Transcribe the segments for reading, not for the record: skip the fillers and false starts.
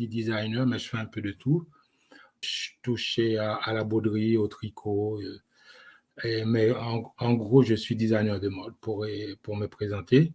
dit designer, mais je fais un peu de tout. Je touchais à la broderie, au tricot. Mais en gros, je suis designer de mode pour me présenter.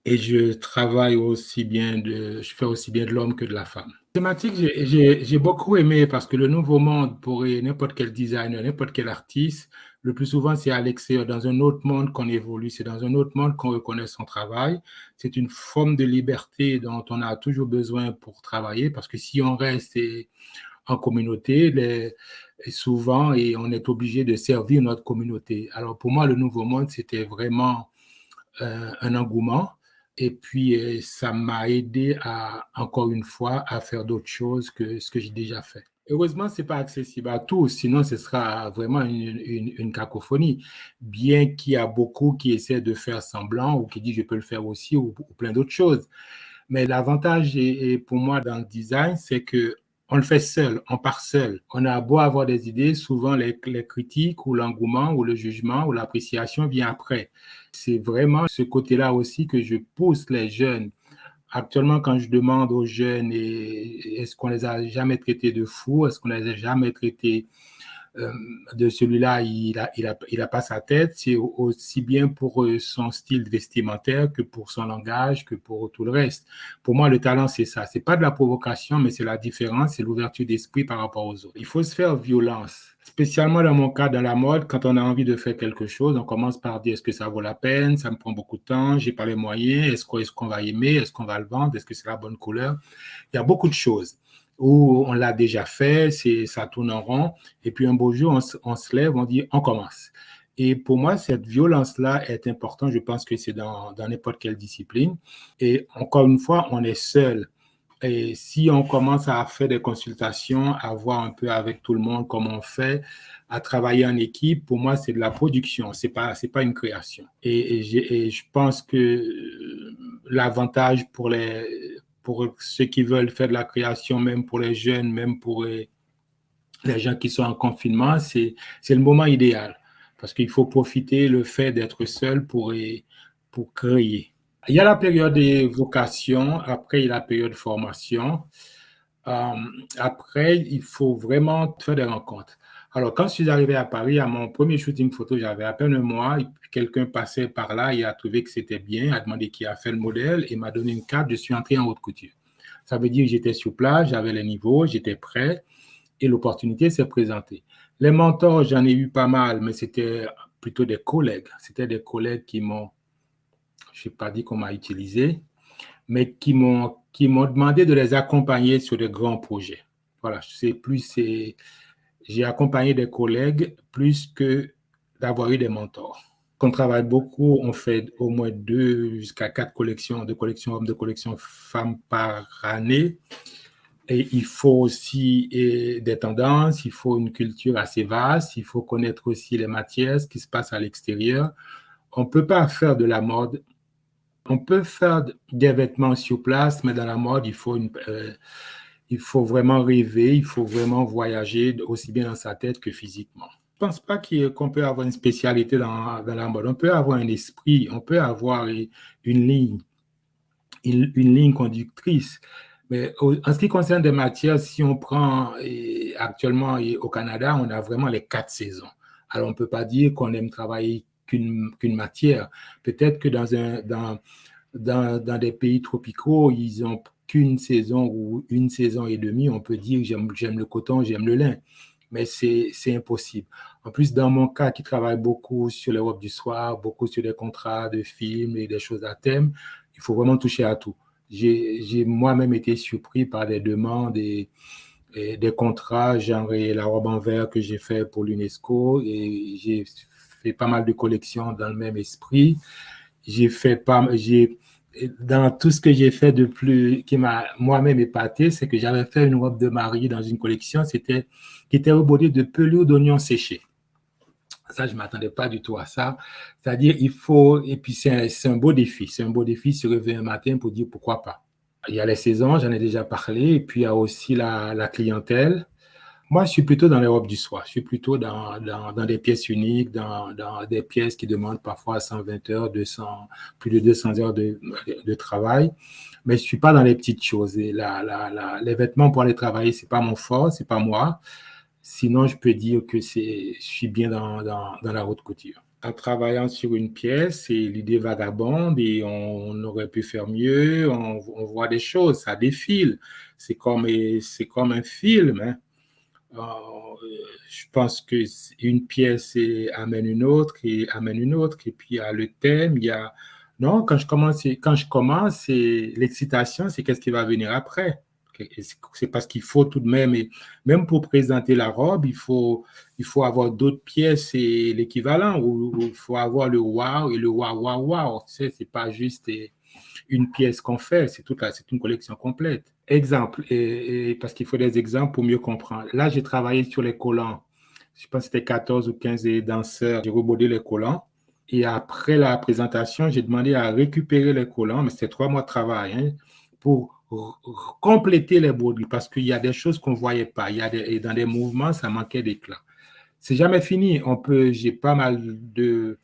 Et je travaille je fais aussi bien de l'homme que de la femme. Thématique, j'ai beaucoup aimé parce que le nouveau monde pour n'importe quel designer, n'importe quel artiste, le plus souvent c'est à l'extérieur, dans un autre monde qu'on évolue, c'est dans un autre monde qu'on reconnaît son travail. C'est une forme de liberté dont on a toujours besoin pour travailler parce que si on reste en communauté, souvent, et on est obligé de servir notre communauté. Alors pour moi, le nouveau monde, c'était vraiment un engouement. Et puis, ça m'a aidé encore une fois, à faire d'autres choses que ce que j'ai déjà fait. Heureusement, ce n'est pas accessible à tous, sinon ce sera vraiment une cacophonie. Bien qu'il y a beaucoup qui essaient de faire semblant ou qui disent je peux le faire aussi ou plein d'autres choses. Mais l'avantage pour moi dans le design, c'est que on le fait seul, on part seul. On a beau avoir des idées, souvent les critiques ou l'engouement ou le jugement ou l'appréciation vient après. C'est vraiment ce côté-là aussi que je pousse les jeunes. Actuellement, quand je demande aux jeunes, est-ce qu'on les a jamais traités de fous, est-ce qu'on les a jamais traités euh, de celui-là, il a pas sa tête, c'est aussi bien pour son style vestimentaire que pour son langage, que pour tout le reste. Pour moi, le talent, c'est ça. C'est pas de la provocation, mais c'est la différence, c'est l'ouverture d'esprit par rapport aux autres. Il faut se faire violence. Spécialement dans mon cas, dans la mode, quand on a envie de faire quelque chose, on commence par dire est-ce que ça vaut la peine, ça me prend beaucoup de temps, j'ai pas les moyens, est-ce qu'on va aimer, est-ce qu'on va le vendre, est-ce que c'est la bonne couleur. Il y a beaucoup de choses où on l'a déjà fait, ça tourne en rond, et puis un beau jour, on se lève, on dit, on commence. Et pour moi, cette violence-là est importante. Je pense que c'est dans n'importe quelle discipline. Et encore une fois, on est seul. Et si on commence à faire des consultations, à voir un peu avec tout le monde comment on fait, à travailler en équipe, pour moi, c'est de la production, c'est pas une création. Et je pense que l'avantage pour ceux qui veulent faire de la création, même pour les jeunes, même pour les gens qui sont en confinement, c'est le moment idéal. Parce qu'il faut profiter le fait d'être seul pour créer. Il y a la période de vocation, après il y a la période de formation. Euh, Après, il faut vraiment faire des rencontres. Alors, quand je suis arrivé à Paris, à mon premier shooting photo, j'avais à peine un mois, et puis quelqu'un passait par là, il a trouvé que c'était bien, a demandé qui a fait le modèle et m'a donné une carte, je suis entré en haute couture. Ça veut dire que j'étais sur place, j'avais les niveaux, j'étais prêt et l'opportunité s'est présentée. Les mentors, j'en ai eu pas mal, mais c'était plutôt des collègues. C'était des collègues qui m'ont, je n'ai pas dit qu'on m'a utilisé, mais qui m'ont demandé de les accompagner sur de grands projets. Voilà, j'ai accompagné des collègues plus que d'avoir eu des mentors. On travaille beaucoup, on fait au moins 2 jusqu'à 4 collections, de collections hommes, de collections femmes par année. Et il faut aussi des tendances, il faut une culture assez vaste, il faut connaître aussi les matières, ce qui se passe à l'extérieur. On ne peut pas faire de la mode. On peut faire des vêtements sur place, mais dans la mode, il faut vraiment rêver, il faut vraiment voyager aussi bien dans sa tête que physiquement. Je ne pense pas qu'on peut avoir une spécialité dans la mode. On peut avoir un esprit, on peut avoir une ligne, une ligne conductrice. Mais en ce qui concerne des matières, si on prend actuellement au Canada, on a vraiment les 4 saisons. Alors, on ne peut pas dire qu'on aime travailler qu'une matière. Peut-être que dans des pays tropicaux, ils n'ont qu'une saison ou une saison et demie. On peut dire j'aime le coton, j'aime le lin. Mais c'est impossible. En plus, dans mon cas, qui travaille beaucoup sur l'Europe du soir, beaucoup sur des contrats de films et des choses à thème, il faut vraiment toucher à tout. J'ai moi-même été surpris par des demandes et des contrats, genre la robe en verre que j'ai fait pour l'UNESCO, et j'ai fait pas mal de collections dans le même esprit. Dans tout ce que j'ai fait de plus, qui m'a moi-même épaté, c'est que j'avais fait une robe de mariée dans une collection, qui était rebordée de pelures d'oignons séchés. Ça, je ne m'attendais pas du tout à ça. C'est-à-dire, et puis c'est un beau défi. C'est un beau défi se réveiller un matin pour dire pourquoi pas. Il y a les saisons, j'en ai déjà parlé, et puis il y a aussi la clientèle. Moi, je suis plutôt dans les robes du soir. Je suis plutôt dans des pièces uniques, dans des pièces qui demandent parfois 120 heures, 200, plus de 200 heures de travail. Mais je ne suis pas dans les petites choses. Et les vêtements pour aller travailler, ce n'est pas mon fort, ce n'est pas moi. Sinon, je peux dire que je suis bien dans la haute couture. En travaillant sur une pièce, c'est l'idée vagabonde et on aurait pu faire mieux. On voit des choses, ça défile. C'est comme un film, hein. Je pense que une pièce amène une autre et amène une autre. Et puis, il y a le thème, il y a... Non, quand je commence, c'est l'excitation, c'est qu'est-ce qui va venir après. C'est parce qu'il faut tout de même, et même pour présenter la robe, il faut avoir d'autres pièces et l'équivalent, ou il faut avoir le wow et le wow, wow, wow. Tu sais, c'est pas juste une pièce qu'on fait, c'est une collection complète. Exemple, et parce qu'il faut des exemples pour mieux comprendre. Là, j'ai travaillé sur les collants. Je pense que c'était 14 ou 15 danseurs. J'ai rebordé les collants. Et après la présentation, j'ai demandé à récupérer les collants, mais c'était 3 mois de travail, hein, pour compléter les broderies parce qu'il y a des choses qu'on ne voyait pas. Et dans des mouvements, ça manquait d'éclat. C'est jamais fini. J'ai pas mal de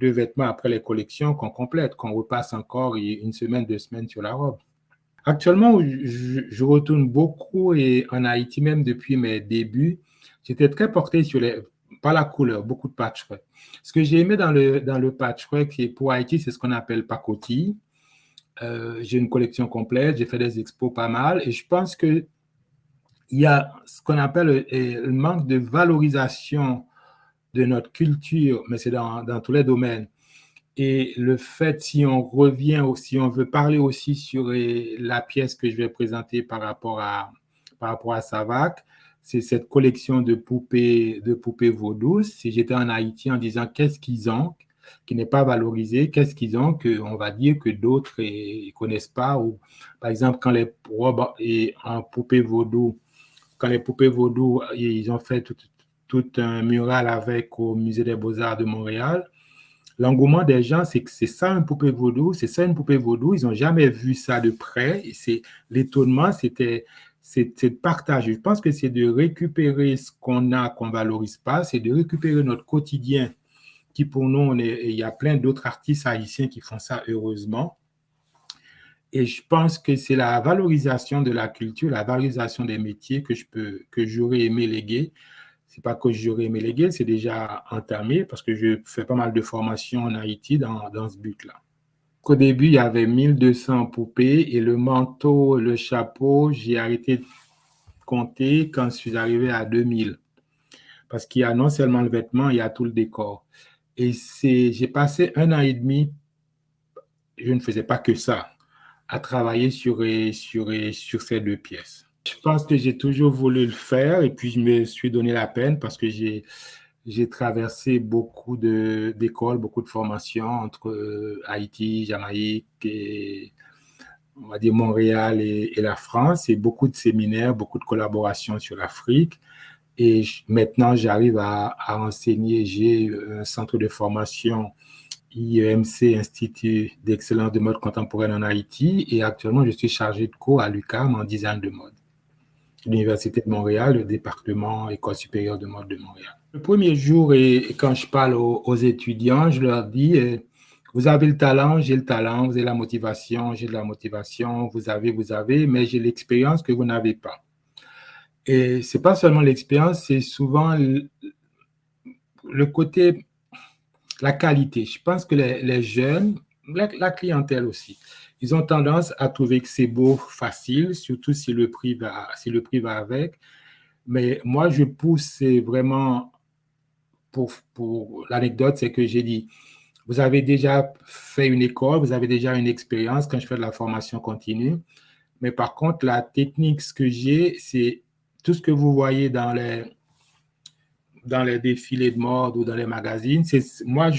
vêtements après les collections qu'on complète, qu'on repasse encore une semaine, 2 semaines sur la robe. Actuellement, je retourne beaucoup et en Haïti, même depuis mes débuts, j'étais très porté par la couleur, beaucoup de patchwork. Ce que j'ai aimé dans le patchwork, et pour Haïti, c'est ce qu'on appelle pacotille. J'ai une collection complète, j'ai fait des expos pas mal et je pense qu'il y a ce qu'on appelle le manque de valorisation de notre culture, mais c'est dans tous les domaines. Et le fait, si on revient, si on veut parler aussi sur la pièce que je vais présenter par rapport à Savac, c'est cette collection de poupées vaudou. Si j'étais en Haïti en disant qu'est-ce qu'ils ont, qui n'est pas valorisé, qu'est-ce qu'ils ont qu'on va dire que d'autres ne connaissent pas. Ou, par exemple, quand les robes en poupées vaudou, quand les poupées vaudou, ils ont fait tout un mural avec au Musée des Beaux-Arts de Montréal. L'engouement des gens, c'est que c'est ça une poupée vaudou, c'est ça une poupée vaudou. Ils n'ont jamais vu ça de près. Et l'étonnement, c'est de partager. Je pense que c'est de récupérer ce qu'on a, qu'on ne valorise pas, c'est de récupérer notre quotidien, qui pour nous, il y a plein d'autres artistes haïtiens qui font ça heureusement. Et je pense que c'est la valorisation de la culture, la valorisation des métiers que j'aurais aimé léguer. C'est pas que j'aurais aimé léguer, c'est déjà entamé parce que je fais pas mal de formations en Haïti dans ce but-là. Au début, il y avait 1200 poupées et le manteau, le chapeau, j'ai arrêté de compter quand je suis arrivé à 2000. Parce qu'il y a non seulement le vêtement, il y a tout le décor. Et j'ai passé 1 an et demi, je ne faisais pas que ça, à travailler sur ces 2 pièces. Je pense que j'ai toujours voulu le faire et puis je me suis donné la peine parce que j'ai traversé beaucoup d'écoles, beaucoup de formations entre Haïti, Jamaïque et on va dire Montréal et la France et beaucoup de séminaires, beaucoup de collaborations sur l'Afrique. Et maintenant, j'arrive à enseigner. J'ai un centre de formation IEMC, Institut d'excellence de mode contemporaine en Haïti. Et actuellement, je suis chargé de cours à l'UQAM en design de mode. L'Université de Montréal, le département École supérieure de mode de Montréal. Le premier jour, et quand je parle aux étudiants, je leur dis, vous avez le talent, j'ai le talent, vous avez la motivation, j'ai de la motivation, vous avez, mais j'ai l'expérience que vous n'avez pas. Et ce n'est pas seulement l'expérience, c'est souvent le côté, la qualité. Je pense que les jeunes, la clientèle aussi, ils ont tendance à trouver que c'est beau, facile, surtout si le prix va avec. Mais moi, je pousse vraiment pour l'anecdote, c'est que j'ai dit, vous avez déjà fait une école, vous avez déjà une expérience quand je fais de la formation continue. Mais par contre, la technique, ce que j'ai, c'est tout ce que vous voyez dans les défilés de mode ou dans les magazines. Moi,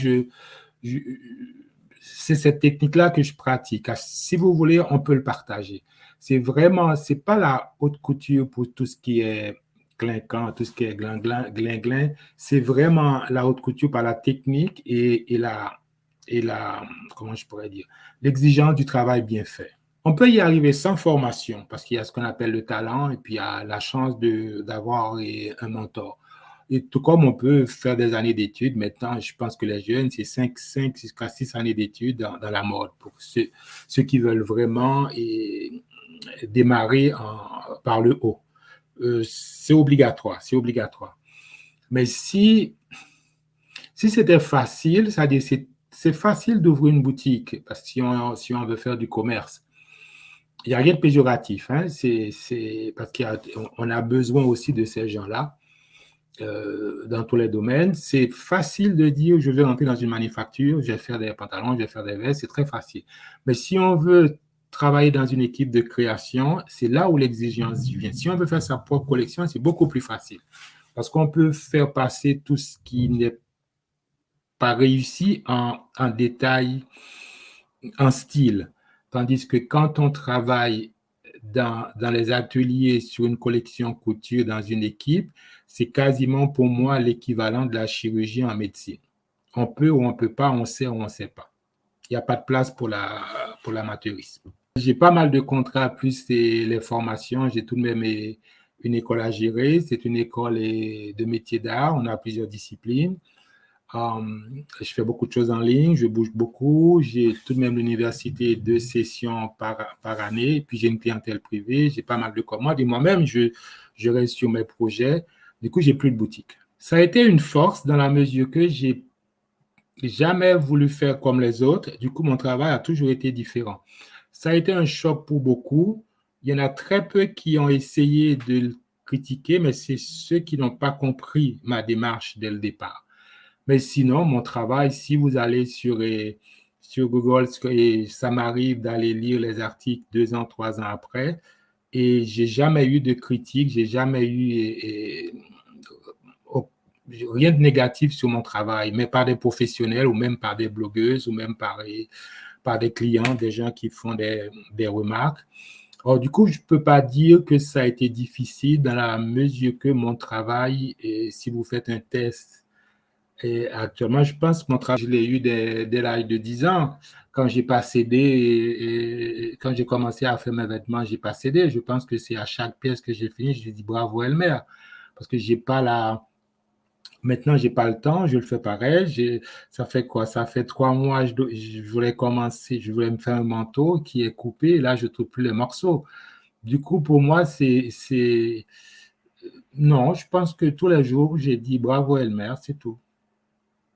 c'est cette technique-là que je pratique. Si vous voulez, on peut le partager. C'est pas la haute couture pour tout ce qui est clinquant, tout ce qui est glinglin. C'est vraiment la haute couture par la technique et comment je pourrais dire, l'exigence du travail bien fait. On peut y arriver sans formation parce qu'il y a ce qu'on appelle le talent et puis il y a la chance d'avoir un mentor. Et tout comme on peut faire des années d'études, maintenant, je pense que les jeunes, c'est 5 jusqu'à 6 années d'études dans la mode pour ceux qui veulent vraiment démarrer par le haut. C'est obligatoire, c'est obligatoire. Mais si c'était facile, c'est-à-dire c'est facile d'ouvrir une boutique parce que si on veut faire du commerce. Il n'y a rien de péjoratif, hein? C'est parce qu'on a besoin aussi de ces gens-là dans tous les domaines. C'est facile de dire je vais rentrer dans une manufacture, je vais faire des pantalons, je vais faire des vestes, c'est très facile. Mais si on veut travailler dans une équipe de création, c'est là où l'exigence vient. Si on veut faire sa propre collection, c'est beaucoup plus facile parce qu'on peut faire passer tout ce qui n'est pas réussi en détail, en style. Tandis que quand on travaille dans les ateliers sur une collection couture dans une équipe, c'est quasiment pour moi l'équivalent de la chirurgie en médecine. On peut ou on ne peut pas, on sait ou on ne sait pas. Il n'y a pas de place pour l'amateurisme. J'ai pas mal de contrats, plus les formations. J'ai tout de même une école à gérer. C'est une école de métiers d'art. On a plusieurs disciplines. Je fais beaucoup de choses en ligne, je bouge beaucoup. J'ai tout de même l'université 2 sessions par année. Et puis, j'ai une clientèle privée. J'ai pas mal de commandes. Et moi-même, je reste sur mes projets. Du coup, j'ai plus de boutique. Ça a été une force dans la mesure que j'ai jamais voulu faire comme les autres. Du coup, mon travail a toujours été différent. Ça a été un choc pour beaucoup. Il y en a très peu qui ont essayé de le critiquer, mais c'est ceux qui n'ont pas compris ma démarche dès le départ. Mais sinon, mon travail, si vous allez sur Google, et ça m'arrive d'aller lire les articles 2 ans, 3 ans après, et j'ai jamais eu de critique, j'ai jamais eu rien de négatif sur mon travail, mais par des professionnels ou même par des blogueuses ou même par des clients, des gens qui font des remarques. Alors, du coup, je ne peux pas dire que ça a été difficile dans la mesure que mon travail, et si vous faites un test, et actuellement, je pense que mon travail, je l'ai eu dès l'âge de 10 ans. Quand j'ai pas cédé, quand j'ai commencé à faire mes vêtements, j'ai pas cédé. Je pense que c'est à chaque pièce que j'ai fini, je dis bravo Elmer. Parce que j'ai pas maintenant, j'ai pas le temps, je le fais pareil. Ça fait quoi? Ça fait 3 mois, je voulais commencer, je voulais me faire un manteau qui est coupé, et là, je trouve plus les morceaux. Du coup, pour moi, non, je pense que tous les jours, j'ai dit bravo Elmer, c'est tout.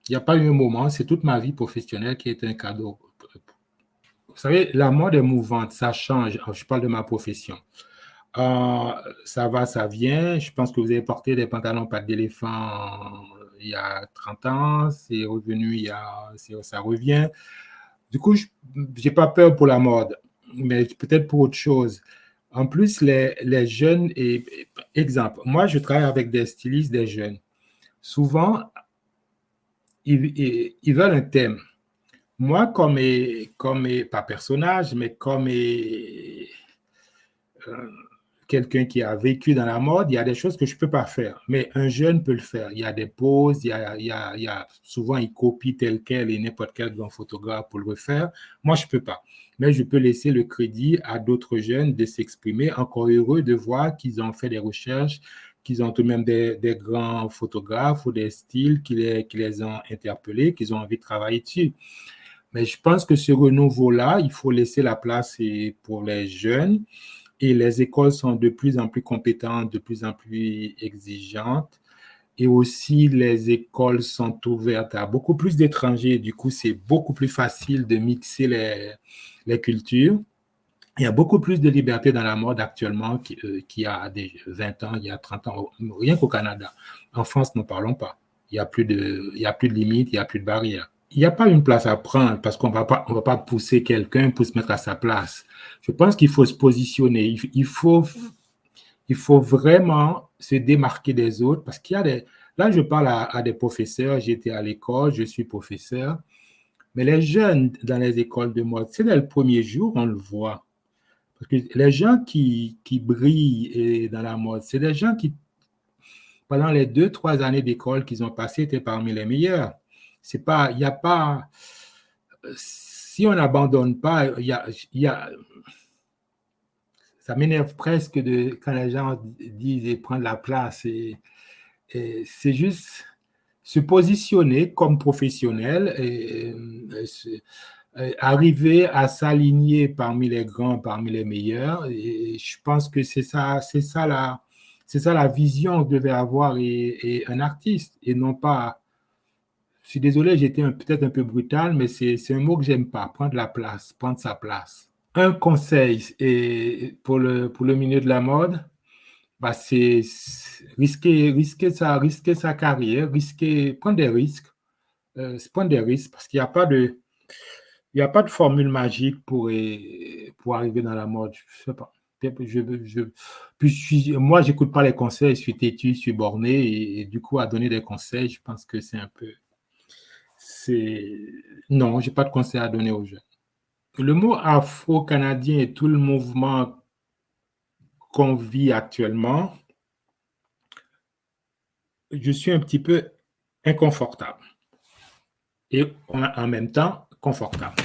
Il n'y a pas eu un moment, c'est toute ma vie professionnelle qui est un cadeau. Vous savez, la mode est mouvante, ça change. Je parle de ma profession. Euh, Ça va, ça vient. Je pense que vous avez porté des pantalons pattes d'éléphant il y a 30 ans, c'est revenu, ça revient. Du coup, je n'ai pas peur pour la mode, mais peut-être pour autre chose. En plus, les jeunes, exemple, moi, je travaille avec des stylistes, des jeunes. Souvent, ils veulent un thème. Moi, pas personnage, mais comme euh, quelqu'un qui a vécu dans la mode, il y a des choses que je ne peux pas faire. Mais un jeune peut le faire. Il y a des poses, souvent il copie tel quel et n'importe quel grand photographe pour le refaire. Moi, je ne peux pas. Mais je peux laisser le crédit à d'autres jeunes de s'exprimer. Encore heureux de voir qu'ils ont fait des recherches, qu'ils ont tout de même des grands photographes ou des styles qui les ont interpellés, qu'ils ont envie de travailler dessus. Mais je pense que ce renouveau-là, il faut laisser la place pour les jeunes et les écoles sont de plus en plus compétentes, de plus en plus exigeantes. Et aussi, les écoles sont ouvertes à beaucoup plus d'étrangers. Du coup, c'est beaucoup plus facile de mixer les cultures. Il y a beaucoup plus de liberté dans la mode actuellement qu'il y a des 20 ans, il y a 30 ans, rien qu'au Canada. En France, ne parlons pas. Il y a plus de limites, il n'y a plus de barrières. Il n'y a pas une place à prendre parce qu'on on va pas pousser quelqu'un pour se mettre à sa place. Je pense qu'il faut se positionner. Il faut vraiment se démarquer des autres parce qu'il y a des. Là, je parle à des professeurs. J'étais à l'école, je suis professeur. Mais les jeunes dans les écoles de mode, c'est dès le premier jour, on le voit. Parce que les gens qui brillent dans la mode, c'est des gens qui, pendant les 2, 3 années d'école qu'ils ont passées, étaient parmi les meilleurs. C'est pas, il n'y a pas, si on n'abandonne pas, ça m'énerve presque quand les gens disent et prendre la place. Et c'est juste se positionner comme professionnel arriver à s'aligner parmi les grands, parmi les meilleurs. Et je pense que c'est ça la vision que devait avoir un artiste et non pas. Je suis désolé, j'étais peut-être un peu brutal, mais c'est un mot que j'aime pas. Prendre la place, prendre sa place. Un conseil pour le milieu de la mode, bah, c'est risquer sa carrière, prendre des risques, prendre des risques parce qu'il n'y a pas de, il y a pas de formule magique pour arriver dans la mode. Je sais pas. Puis moi, j'écoute pas les conseils, je suis têtu, je suis borné et du coup, à donner des conseils, je pense que c'est un peu, c'est, non, j'ai pas de conseils à donner aux jeunes. Le mot afro-canadien et tout le mouvement qu'on vit actuellement, je suis un petit peu inconfortable et en même temps confortable.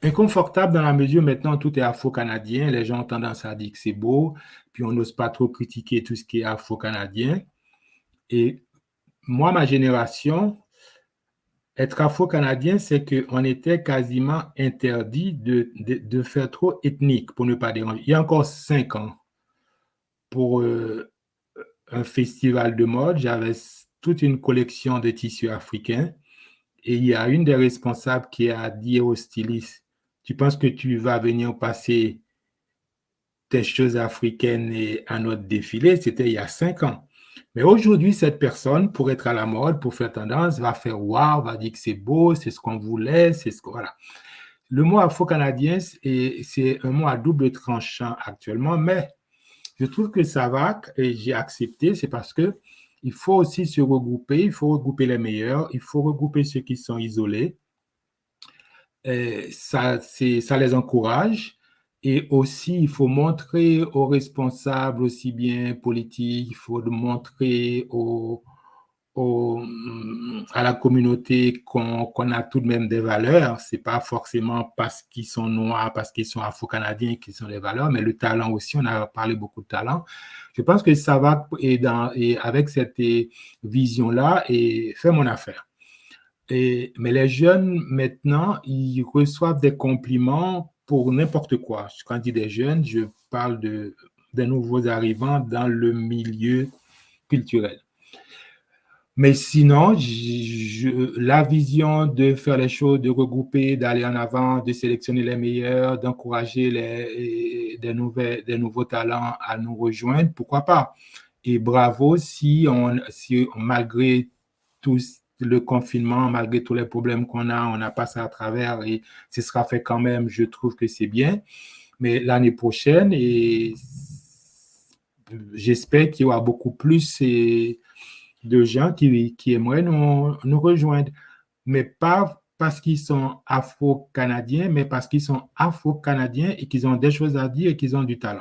Inconfortable dans la mesure maintenant tout est afro-canadien, les gens ont tendance à dire que c'est beau, puis on n'ose pas trop critiquer tout ce qui est afro-canadien. Et moi, ma génération, être afro-canadien, c'est qu'on était quasiment interdit de faire trop ethnique, pour ne pas déranger. Il y a encore 5 ans, pour un festival de mode, j'avais toute une collection de tissus africains et il y a une des responsables qui a dit au styliste, tu penses que tu vas venir passer tes choses africaines à notre défilé? C'était il y a 5 ans. Mais aujourd'hui, cette personne, pour être à la mode, pour faire tendance, va faire waouh, va dire que c'est beau, c'est ce qu'on voulait, c'est ce que voilà. Le mot afro-canadien, c'est un mot à double tranchant actuellement, mais je trouve que ça va et j'ai accepté, c'est parce que il faut aussi se regrouper, il faut regrouper les meilleurs, il faut regrouper ceux qui sont isolés. Et ça les encourage. Et aussi, il faut montrer aux responsables, aussi bien politiques, il faut montrer à la communauté qu'on a tout de même des valeurs. C'est pas forcément parce qu'ils sont noirs, parce qu'ils sont afro-canadiens qu'ils ont des valeurs, mais le talent aussi, on a parlé beaucoup de talent. Je pense que ça va et avec cette vision-là et faire mon affaire. Mais les jeunes, maintenant, ils reçoivent des compliments pour n'importe quoi. Quand je dis des jeunes, je parle des nouveaux arrivants dans le milieu culturel. Mais sinon, la vision de faire les choses, de regrouper, d'aller en avant, de sélectionner les meilleurs, d'encourager des nouveaux talents à nous rejoindre, pourquoi pas? Et bravo si malgré tout le confinement, malgré tous les problèmes qu'on a, on a passé à travers et ce sera fait quand même, je trouve que c'est bien. Mais l'année prochaine, et j'espère qu'il y aura beaucoup plus de gens qui aimeraient nous rejoindre, mais pas parce qu'ils sont afro-canadiens, mais parce qu'ils sont afro-canadiens et qu'ils ont des choses à dire et qu'ils ont du talent.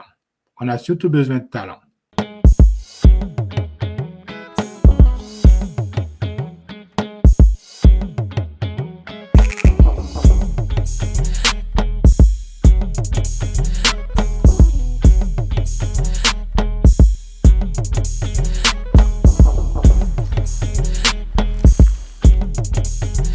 On a surtout besoin de talent.